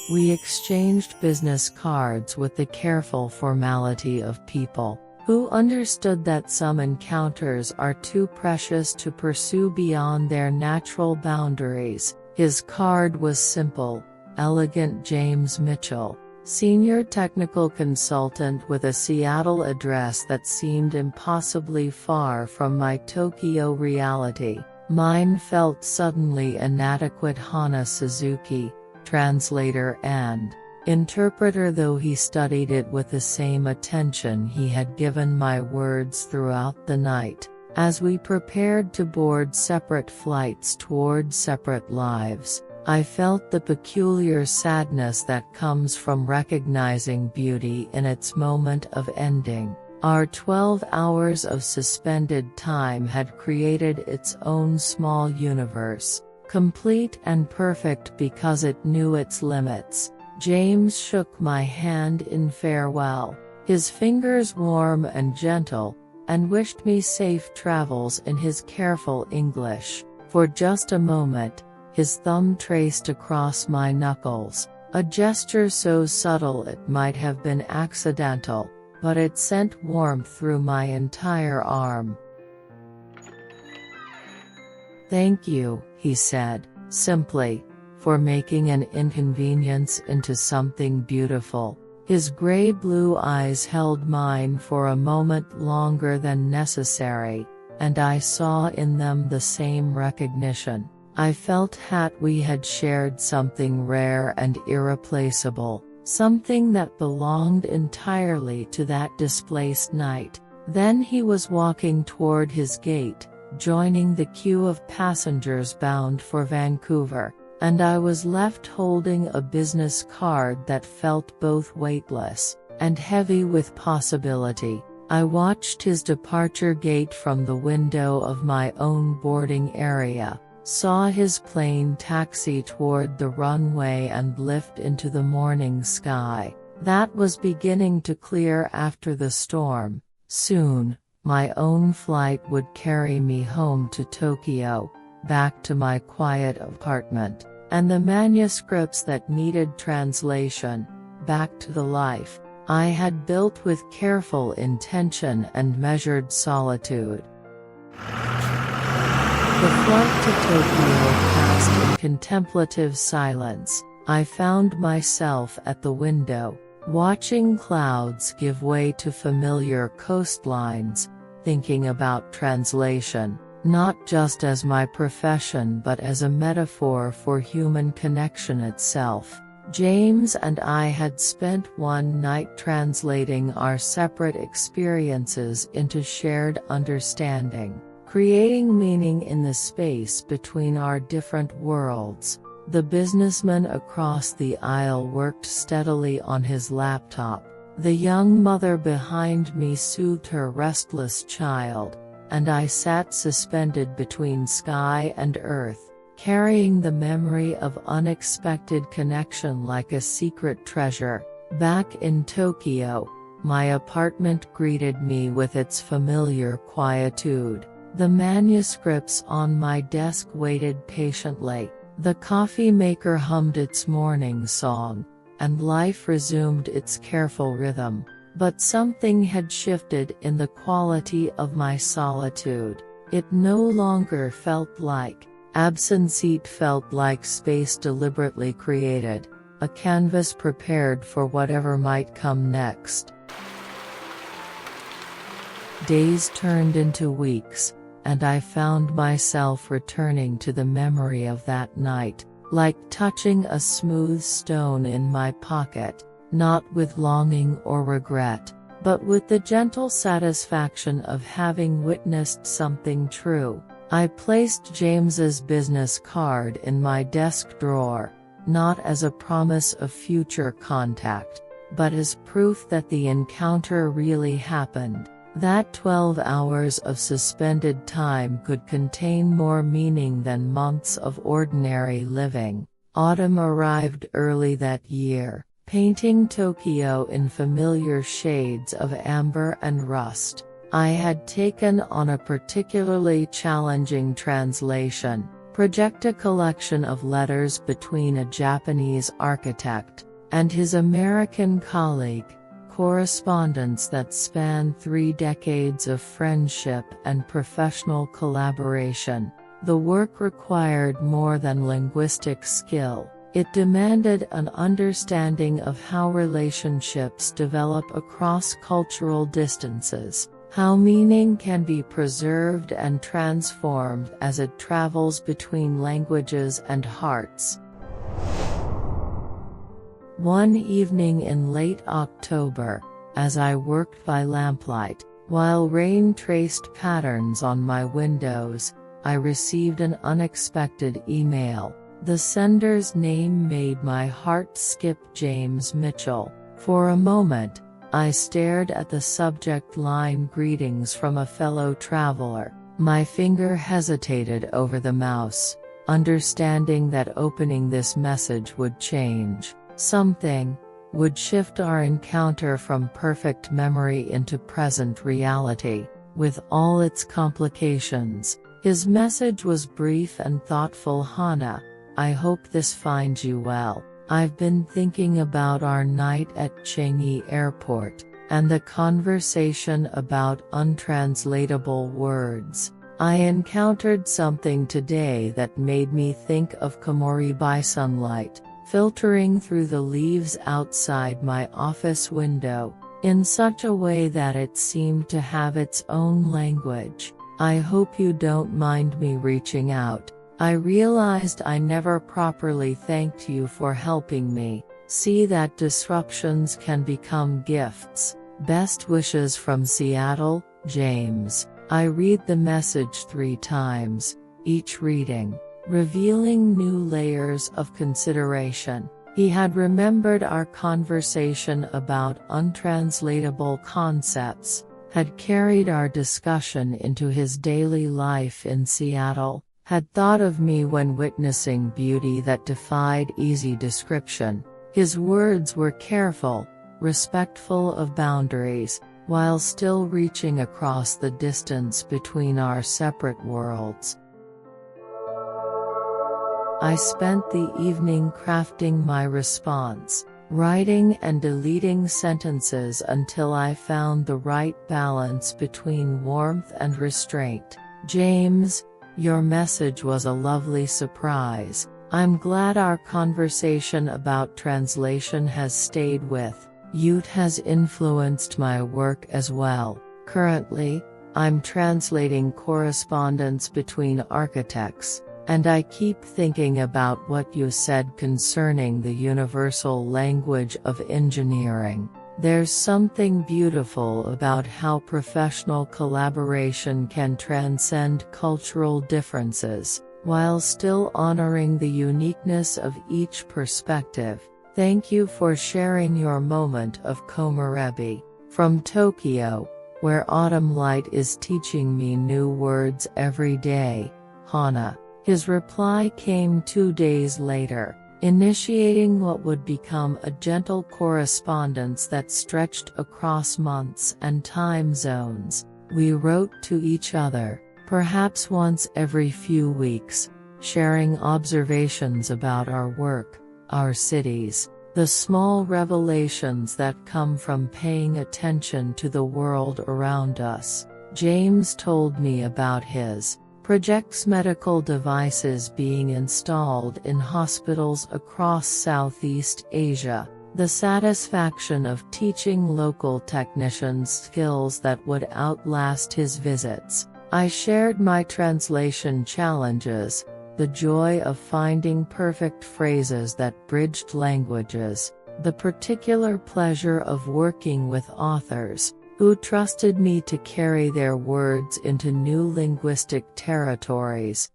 We exchanged business cards with the careful formality of people who understood that some encounters are too precious to pursue beyond their natural boundaries. His card was simple: Elegant James Mitchell, Senior Technical Consultant, with a Seattle address that seemed impossibly far from my Tokyo reality. Mine felt suddenly inadequate. Hana Suzuki, translator and interpreter, though he studied it with the same attention he had given my words throughout the night. As we prepared to board separate flights toward separate lives, I felt the peculiar sadness that comes from recognizing beauty in its moment of ending. Our 12 hours of suspended time had created its own small universe, complete and perfect because it knew its limits. James shook my hand in farewell, his fingers warm and gentle, and wished me safe travels in his careful English. For just a moment, his thumb traced across my knuckles, a gesture so subtle it might have been accidental, but it sent warmth through my entire arm. "Thank you," he said, simply, "for making an inconvenience into something beautiful." His gray-blue eyes held mine for a moment longer than necessary, and I saw in them the same recognition. I felt that we had shared something rare and irreplaceable, something that belonged entirely to that displaced night. Then he was walking toward his gate, joining the queue of passengers bound for Vancouver, and I was left holding a business card that felt both weightless and heavy with possibility. I watched his departure gate from the window of my own boarding area, saw his plane taxi toward the runway and lift into the morning sky. That was beginning to clear after the storm. Soon, my own flight would carry me home to Tokyo, back to my quiet apartment, and the manuscripts that needed translation, back to the life I had built with careful intention and measured solitude. The flight to Tokyo passed in contemplative silence. I found myself at the window, watching clouds give way to familiar coastlines, thinking about translation, not just as my profession but as a metaphor for human connection itself. James and I had spent one night translating our separate experiences into shared understanding, creating meaning in the space between our different worlds. The businessman across the aisle worked steadily on his laptop. The young mother behind me soothed her restless child, and I sat suspended between sky and earth, carrying the memory of unexpected connection like a secret treasure. Back in Tokyo, my apartment greeted me with its familiar quietude. The manuscripts on my desk waited patiently. The coffee maker hummed its morning song, and life resumed its careful rhythm. But something had shifted in the quality of my solitude. It no longer felt like absence, it felt like space deliberately created, a canvas prepared for whatever might come next. Days turned into weeks, and I found myself returning to the memory of that night, like touching a smooth stone in my pocket, not with longing or regret, but with the gentle satisfaction of having witnessed something true. I placed James's business card in my desk drawer, not as a promise of future contact, but as proof that the encounter really happened. That 12 hours of suspended time could contain more meaning than months of ordinary living. Autumn arrived early that year, painting Tokyo in familiar shades of amber and rust. I had taken on a particularly challenging translation, project a collection of letters between a Japanese architect and his American colleague, correspondence that spanned 3 decades of friendship and professional collaboration. The work required more than linguistic skill. It demanded an understanding of how relationships develop across cultural distances, how meaning can be preserved and transformed as it travels between languages and hearts. One evening in late October, as I worked by lamplight, while rain traced patterns on my windows, I received an unexpected email. The sender's name made my heart skip. James Mitchell. For a moment, I stared at the subject line, "Greetings from a fellow traveler." My finger hesitated over the mouse, understanding that opening this message would change something, would shift our encounter from perfect memory into present reality, with all its complications. His message was brief and thoughtful. "Hana, I hope this finds you well. I've been thinking about our night at Changi Airport, and the conversation about untranslatable words. I encountered something today that made me think of Komori by sunlight, filtering through the leaves outside my office window, in such a way that it seemed to have its own language. I hope you don't mind me reaching out. I realized I never properly thanked you for helping me. See that disruptions can become gifts. Best wishes from Seattle, James." I read the message 3 times, each reading revealing new layers of consideration. He had remembered our conversation about untranslatable concepts, had carried our discussion into his daily life in Seattle, had thought of me when witnessing beauty that defied easy description. His words were careful, respectful of boundaries, while still reaching across the distance between our separate worlds. I spent the evening crafting my response, writing and deleting sentences until I found the right balance between warmth and restraint. "James, your message was a lovely surprise. I'm glad our conversation about translation has stayed with you. It has influenced my work as well. Currently, I'm translating correspondence between architects, and I keep thinking about what you said concerning the universal language of engineering. There's something beautiful about how professional collaboration can transcend cultural differences, while still honoring the uniqueness of each perspective. Thank you for sharing your moment of komorebi. From Tokyo, where autumn light is teaching me new words every day, Hana." His reply came 2 days later, initiating what would become a gentle correspondence that stretched across months and time zones. We wrote to each other, perhaps once every few weeks, sharing observations about our work, our cities, the small revelations that come from paying attention to the world around us. James told me about his projects, medical devices being installed in hospitals across Southeast Asia, the satisfaction of teaching local technicians skills that would outlast his visits. I shared my translation challenges, the joy of finding perfect phrases that bridged languages, the particular pleasure of working with authors who trusted me to carry their words into new linguistic territories.